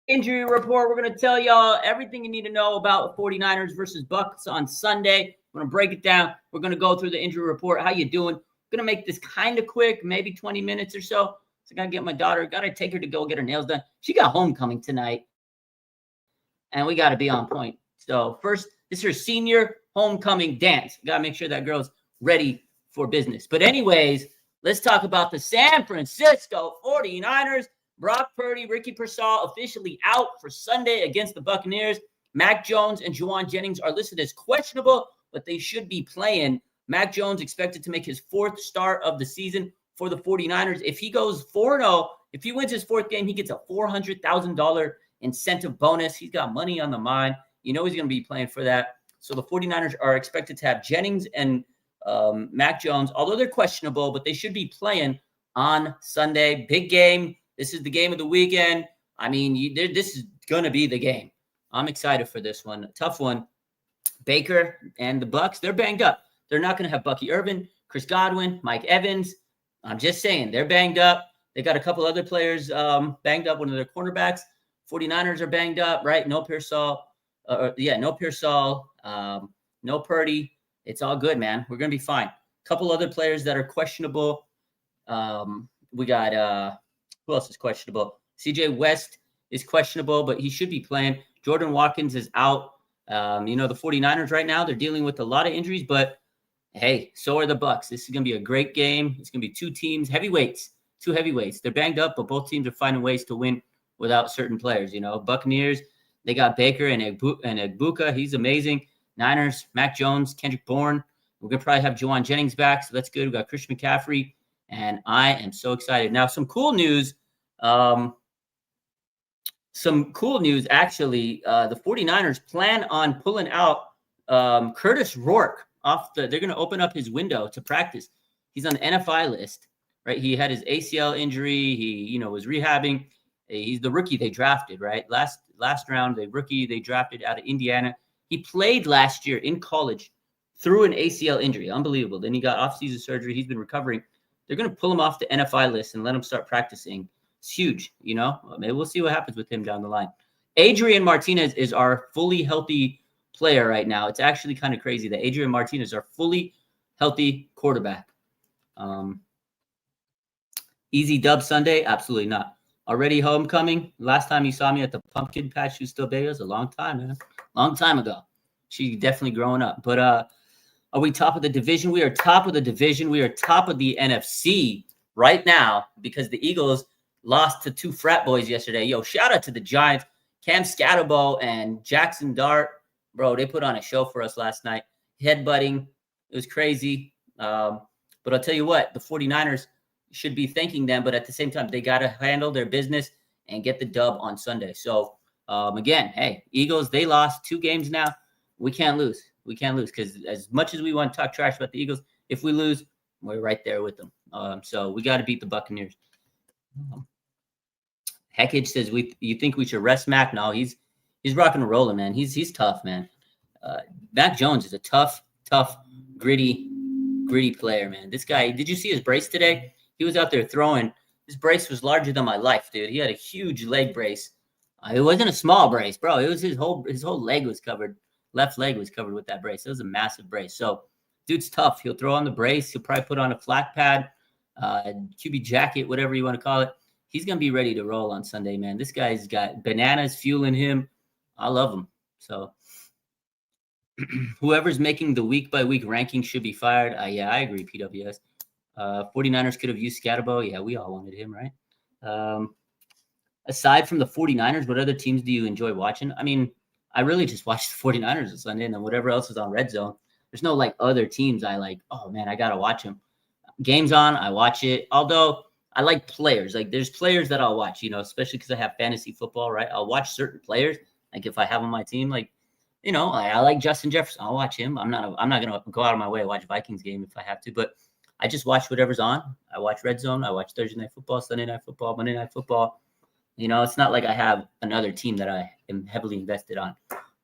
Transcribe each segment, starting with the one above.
Injury report. We're going to tell y'all everything you need to know about 49ers versus Bucks on Sunday. We're going to break it down. We're going to go through the injury report. How you doing? Going to make this kind of quick, maybe 20 minutes or so. So I got to get my daughter, got to take her to go get her nails done. She got homecoming tonight, and we got to be on point. So first, this is her senior homecoming dance. Got to make sure that girl's ready for business. But anyways, let's talk about the San Francisco 49ers. Brock Purdy, Ricky Pearsall officially out for Sunday against the Buccaneers. Mac Jones and Juwan Jennings are listed as questionable, but they should be playing. Mac Jones expected to make his fourth start of the season for the 49ers. If he goes 4-0, if he wins his fourth game, he gets a $400,000 incentive bonus. He's got money on the mind. You know he's going to be playing for that. So the 49ers are expected to have Jennings and Mac Jones, although they're questionable, but they should be playing on Sunday. Big game. This is the game of the weekend. I mean, this is going to be the game. I'm excited for this one. Tough one. Baker and the Bucks, they're banged up. They're not going to have Bucky Irvin, Chris Godwin, Mike Evans. I'm just saying, they're banged up. They got a couple other players banged up, one of their cornerbacks. 49ers are banged up, right? No Pearsall. No Pearsall. No Purdy. It's all good, man. We're going to be fine. A couple other players that are questionable. We got... who else is questionable? CJ West is questionable, but he should be playing. Jordan Watkins is out. The 49ers right now, they're dealing with a lot of injuries, but hey, so are the Bucks. This is going to be a great game. It's going to be two teams, two heavyweights. They're banged up, but both teams are finding ways to win without certain players. Buccaneers, they got Baker and Egbuka. He's amazing. Niners, Mac Jones, Kendrick Bourne. We're going to probably have Juwan Jennings back, so that's good. We got Christian McCaffrey. And I am so excited. Now, some cool news. Actually. The 49ers plan on pulling out Curtis Rourke off they're going to open up his window to practice. He's on the NFI list, right? He had his ACL injury. He, was rehabbing. He's the rookie they drafted, right? Last round, the rookie they drafted out of Indiana. He played last year in college through an ACL injury. Unbelievable. Then he got off-season surgery. He's been recovering. They're going to pull him off the NFI list and let him start practicing. It's huge, Maybe we'll see what happens with him down the line. Adrian Martinez is our fully healthy player right now. It's actually kind of crazy that Adrian Martinez is our fully healthy quarterback. Easy dub Sunday? Absolutely not. Already homecoming? Last time you saw me at the pumpkin patch, she was still baby. It was a long time, man. Long time ago. She's definitely growing up. But are we top of the division? We are top of the division. We are top of the NFC right now because the Eagles lost to two frat boys yesterday. Yo, shout out to the Giants. Cam Scatterbo and Jackson Dart. Bro, they put on a show for us last night. Headbutting. It was crazy. But I'll tell you what, the 49ers should be thanking them, but at the same time, they got to handle their business and get the dub on Sunday. So, again, hey, Eagles, they lost 2 games now. We can't lose. We can't lose because as much as we want to talk trash about the Eagles, if we lose, we're right there with them. So we got to beat the Buccaneers. Heckage says, you think we should rest Mac? No, he's rocking and rolling, man. He's tough, man. Mac Jones is a tough, gritty player, man. This guy, did you see his brace today? He was out there throwing. His brace was larger than my life, dude. He had a huge leg brace. It wasn't a small brace, bro. It was his whole leg was covered. Left leg was covered with that brace. It was a massive brace. So, dude's tough. He'll throw on the brace. He'll probably put on a flat pad, QB jacket, whatever you want to call it. He's going to be ready to roll on Sunday, man. This guy's got bananas fueling him. I love him. So, whoever's making the week-by-week ranking should be fired. Yeah, I agree, PWS. 49ers could have used Scatterbo. Yeah, we all wanted him, right? Aside from the 49ers, what other teams do you enjoy watching? I mean, I really just watch the 49ers on Sunday and then whatever else is on Red Zone. There's no, other teams I like, oh, man, I got to watch them. Game's on, I watch it. Although, I like players. There's players that I'll watch, especially because I have fantasy football, right? I'll watch certain players. If I have on my team, I like Justin Jefferson. I'll watch him. I'm not going to go out of my way to watch Vikings game if I have to, but I just watch whatever's on. I watch Red Zone. I watch Thursday Night Football, Sunday Night Football, Monday Night Football. It's not like I have another team that I am heavily invested on.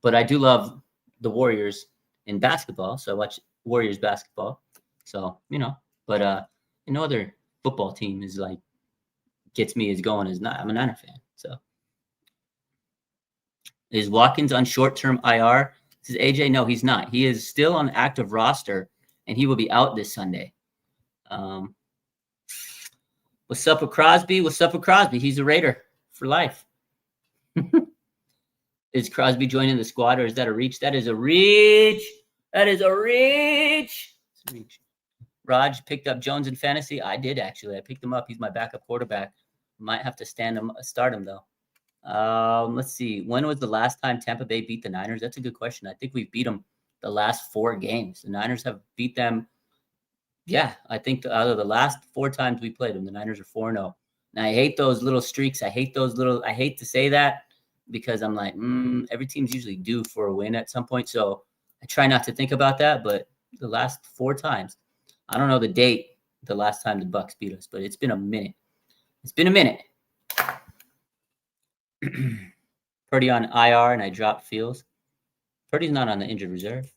But I do love the Warriors in basketball, so I watch Warriors basketball. So, but no other football team is gets me as going as not. I'm a Niner fan, so. Is Watkins on short-term IR? Says AJ, no, he's not. He is still on active roster, and he will be out this Sunday. What's up with Crosby? What's up with Crosby? He's a Raider for life. Is Crosby joining the squad, or is that a reach? That is a reach. That is a reach. It's a reach. Raj picked up Jones in fantasy. I did, actually. I picked him up. He's my backup quarterback. Might have to start him, though. Let's see. When was the last time Tampa Bay beat the Niners? That's a good question. I think we've beat them the last 4 games. The Niners have beat them. Yeah, I think out of the last 4 times we played them, the Niners are 4-0. Now, I hate those little streaks. I hate to say that because I'm like, every team's usually due for a win at some point. So I try not to think about that. But the last 4 times, I don't know the date, the last time the Bucs beat us, but it's been a minute. It's been a minute. Purdy on IR, and I dropped Fields. Purdy's not on the injured reserve.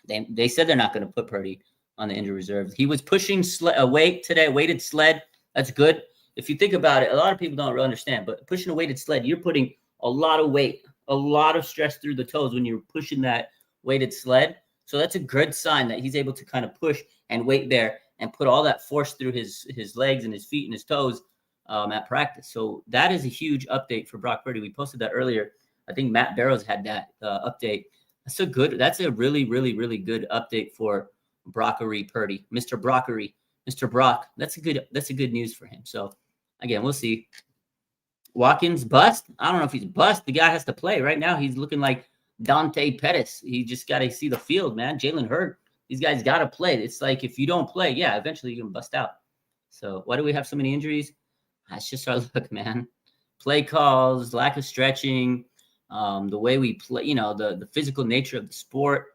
They said they're not going to put Purdy on the injured reserve. He was pushing a weight today, weighted sled. That's good. If you think about it, a lot of people don't really understand, but pushing a weighted sled, you're putting a lot of weight, a lot of stress through the toes when you're pushing that weighted sled. So that's a good sign that he's able to kind of push and wait there and put all that force through his legs and his feet and his toes at practice. So that is a huge update for Brock Purdy. We posted that earlier. I think Matt Barrows had that update. That's a really, really, really good update for Brockery Purdy, Mr. Brockery, Mr. Brock. That's a good news for him. So again, we'll see. Watkins bust. I don't know if he's bust. The guy has to play right now. He's looking like Dante Pettis. He just got to see the field, man. Jalen Hurd. These guys got to play. It's like if you don't play, yeah, eventually you're gonna bust out. So why do we have so many injuries? That's just our luck, man. Play calls, lack of stretching, the way we play, the physical nature of the sport.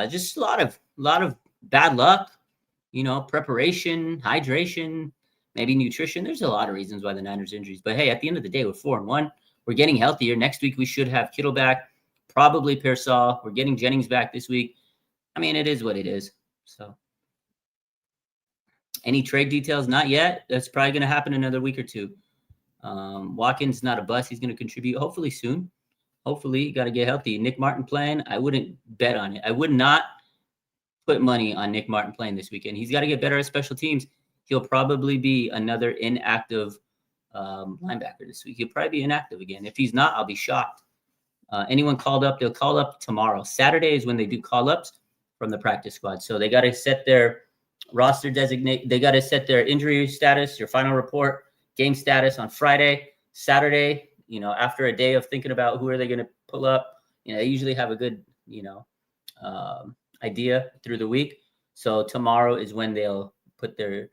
Just a lot of bad luck, preparation, hydration, maybe nutrition. There's a lot of reasons why the Niners injuries. But hey, at the end of the day, we're 4-1. We're getting healthier. Next week we should have Kittle back, probably Pearsall. We're getting Jennings back this week. I mean, it is what it is. So any trade details? Not yet. That's probably going to happen another week or 2. Watkins not a bust. He's going to contribute hopefully soon. Hopefully, you got to get healthy. Nick Martin playing. I wouldn't bet on it. I would not put money on Nick Martin playing this weekend. He's got to get better at special teams. He'll probably be another inactive linebacker this week. He'll probably be inactive again. If he's not, I'll be shocked. Anyone called up, they'll call up tomorrow. Saturday is when they do call-ups from the practice squad. So they got to set their roster designate. They got to set their injury status, your final report, game status on Friday. Saturday, after a day of thinking about who are they going to pull up, they usually have a good, idea through the week. So tomorrow is when they'll put their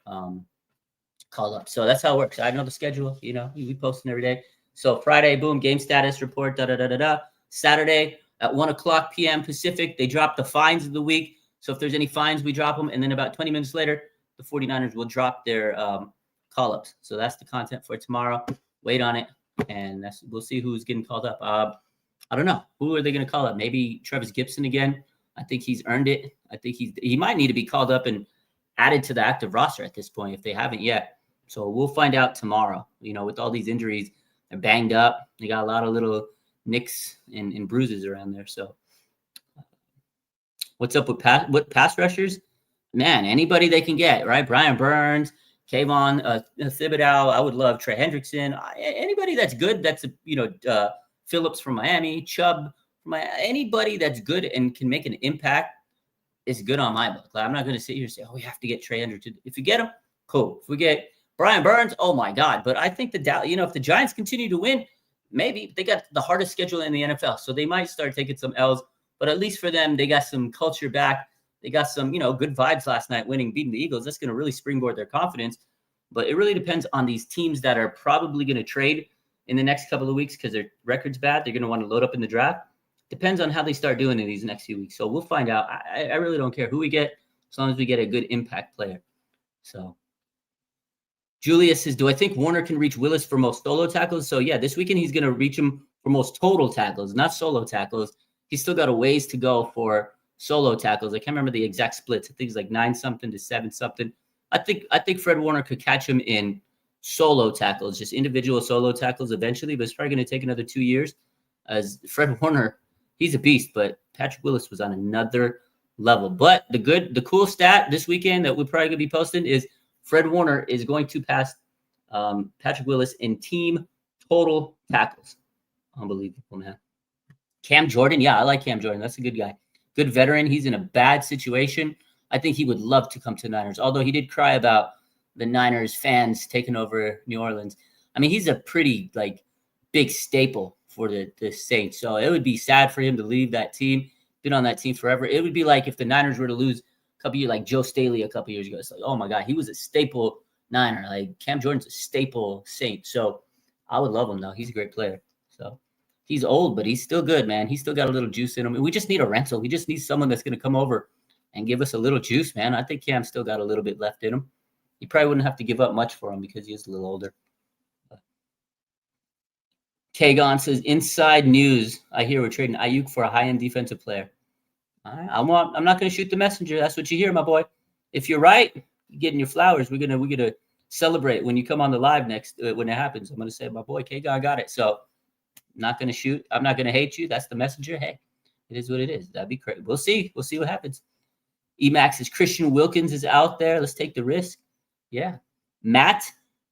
call up. So that's how it works. I know the schedule, we posting every day. So Friday, boom, game status report, da-da-da-da-da. Saturday at 1:00 p.m. Pacific, they drop the finds of the week. So if there's any fines, we drop them. And then about 20 minutes later, the 49ers will drop their call-ups. So that's the content for tomorrow. Wait on it. And we'll see who's getting called up. I don't know. Who are they going to call up? Maybe Travis Gibson again. I think he's earned it. I think he might need to be called up and added to the active roster at this point if they haven't yet. So we'll find out tomorrow. With all these injuries, they're banged up. They got a lot of little nicks and bruises around there. So what's up with pass rushers? Man, anybody they can get, right? Brian Burns, Kayvon Thibodeau. I would love Trey Hendrickson. Anybody that's good. That's Phillips from Miami, Chubb from Miami. Anybody that's good and can make an impact is good on my book. Like, I'm not going to sit here and say, we have to get Trey Hendrickson. If you get him, cool. If we get Brian Burns, oh my God. But I think if the Giants continue to win, maybe they got the hardest schedule in the NFL. So they might start taking some L's. But at least for them, they got some culture back. They got some, good vibes last night beating the Eagles. That's going to really springboard their confidence. But it really depends on these teams that are probably going to trade in the next couple of weeks because their record's bad. They're going to want to load up in the draft. Depends on how they start doing in these next few weeks. So we'll find out. I really don't care who we get as long as we get a good impact player. So Julius says, do I think Warner can reach Willis for most solo tackles? So yeah, this weekend he's going to reach him for most total tackles, not solo tackles. He's still got a ways to go for solo tackles. I can't remember the exact splits. I think it's like 9-something to 7-something. I think Fred Warner could catch him in solo tackles, just individual solo tackles eventually, but it's probably going to take another 2 years. as Fred Warner, he's a beast, but Patrick Willis was on another level. But the cool stat this weekend that we're probably going to be posting is Fred Warner is going to pass Patrick Willis in team total tackles. Unbelievable, man. Cam Jordan, yeah, I like Cam Jordan. That's a good guy. Good veteran. He's in a bad situation. I think he would love to come to the Niners, although he did cry about the Niners fans taking over New Orleans. I mean, he's a pretty big staple for the Saints. So it would be sad for him to leave that team. Been on that team forever. It would be like if the Niners were to lose a couple years, like Joe Staley a couple years ago. It's like, oh my God, he was a staple Niner. Like Cam Jordan's a staple Saint. So I would love him though. He's a great player. So he's old, but he's still good, man. He's still got a little juice in him. We just need a rental. We just need someone that's going to come over and give us a little juice, man. I think Cam's still got a little bit left in him. You probably wouldn't have to give up much for him because he is a little older. Kagon says, inside news. I hear we're trading Ayuk for a high-end defensive player. All right, I'm not going to shoot the messenger. That's what you hear, my boy. If you're right, you're getting your flowers. We're gonna celebrate when you come on the live next when it happens. I'm going to say, my boy, Kagon got it. So I'm not going to shoot. I'm not going to hate you. That's the messenger. Hey, it is what it is. That'd be great. We'll see. We'll see what happens. Emax says Christian Wilkins is out there. Let's take the risk. Yeah. Matt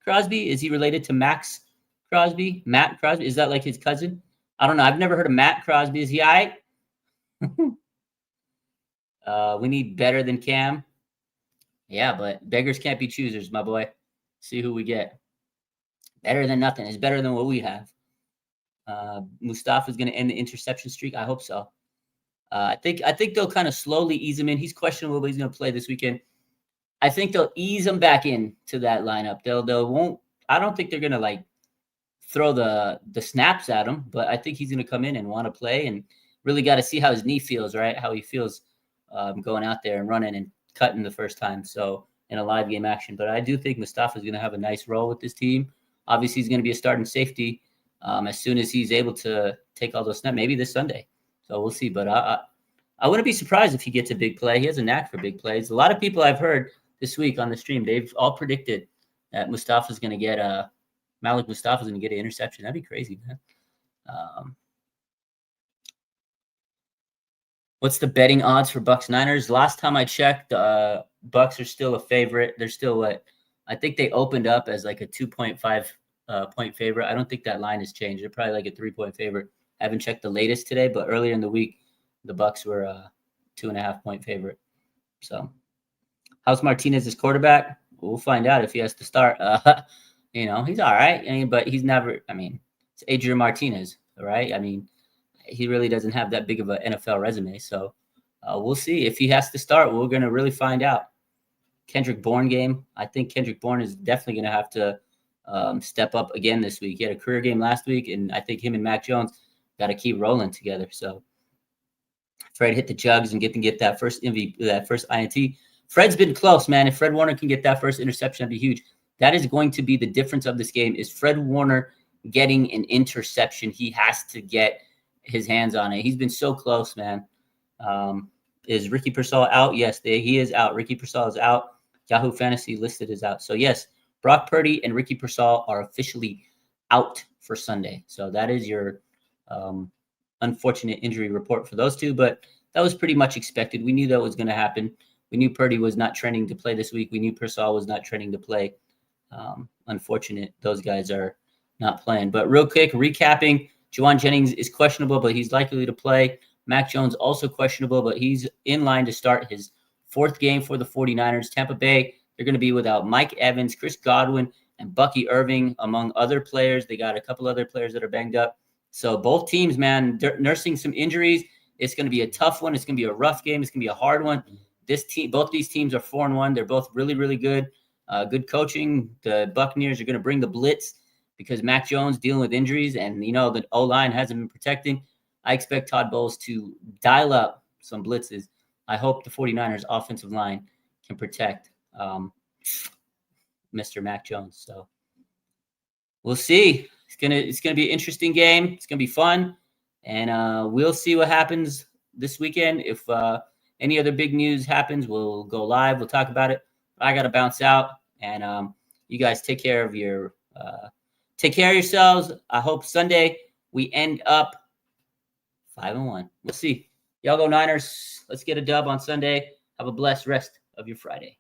Crosby, is he related to Max Crosby? Matt Crosby, is that like his cousin? I don't know. I've never heard of Matt Crosby. Is he all right? We need better than Cam. Yeah, but beggars can't be choosers, my boy. See who we get. Better than nothing. It's better than what we have. Mustafa's going to end the interception streak. I hope so. I think they'll kind of slowly ease him in. He's questionable, but he's going to play this weekend. I think they'll ease him back into that lineup. They'll won't. I don't think they're going to throw the snaps at him, but I think he's going to come in and want to play, and really got to see how his knee feels, right? How he feels going out there and running and cutting the first time. So in a live game action, but I do think Mustafa is going to have a nice role with this team. Obviously, he's going to be a starting safety as soon as he's able to take all those snaps, maybe this Sunday. So we'll see. But I wouldn't be surprised if he gets a big play. He has a knack for big plays. A lot of people I've heard this week on the stream, they've all predicted that Mustafa's going to get Malik Mustafa's going to get an interception. That'd be crazy, man. What's the betting odds for Bucks Niners? Last time I checked, Bucks are still a favorite. They're still I think they opened up as like a 2.5 point favorite. I don't think that line has changed. They're probably like a 3-point favorite. I haven't checked the latest today, but earlier in the week, the Bucks were a 2.5 point favorite. So, how's Martinez as quarterback? We'll find out if he has to start. He's all right. But he's never. It's Adrian Martinez, right? He really doesn't have that big of an NFL resume. So, we'll see if he has to start. We're going to really find out. Kendrick Bourne game. I think Kendrick Bourne is definitely going to have to step up again this week. He had a career game last week, and I think him and Mac Jones got to keep rolling together. So Fred hit the jugs and get that first MVP, that first INT. Fred's been close, man. If Fred Warner can get that first interception, that'd be huge. That is going to be the difference of this game is Fred Warner getting an interception. He has to get his hands on it. He's been so close, man. Is Ricky Pearsall out? Yes, he is out. Ricky Pearsall is out. Yahoo Fantasy listed is out. So, yes, Brock Purdy and Ricky Pearsall are officially out for Sunday. So that is your unfortunate injury report for those two, but that was pretty much expected. We knew that was going to happen. We knew Purdy was not training to play this week. We knew Pearsall was not training to play. Unfortunate those guys are not playing. But real quick, recapping, Juwan Jennings is questionable, but he's likely to play. Mac Jones also questionable, but he's in line to start his fourth game for the 49ers. Tampa Bay, they're going to be without Mike Evans, Chris Godwin, and Bucky Irving, among other players. They got a couple other players that are banged up. So both teams, man, nursing some injuries. It's going to be a tough one. It's going to be a rough game. It's going to be a hard one. Both these teams are 4-1. They're both really, really good. Good coaching. The Buccaneers are going to bring the blitz because Mac Jones dealing with injuries, and the O-line hasn't been protecting. I expect Todd Bowles to dial up some blitzes. I hope the 49ers offensive line can protect Mr. Mac Jones. So we'll see. It's gonna be an interesting game. It's gonna be fun, and we'll see what happens this weekend. If any other big news happens, we'll go live. We'll talk about it. I gotta bounce out, and you guys take care of yourselves. I hope Sunday we end up 5-1. We'll see. Y'all go Niners. Let's get a dub on Sunday. Have a blessed rest of your Friday.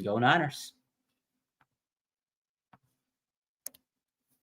Go Niners.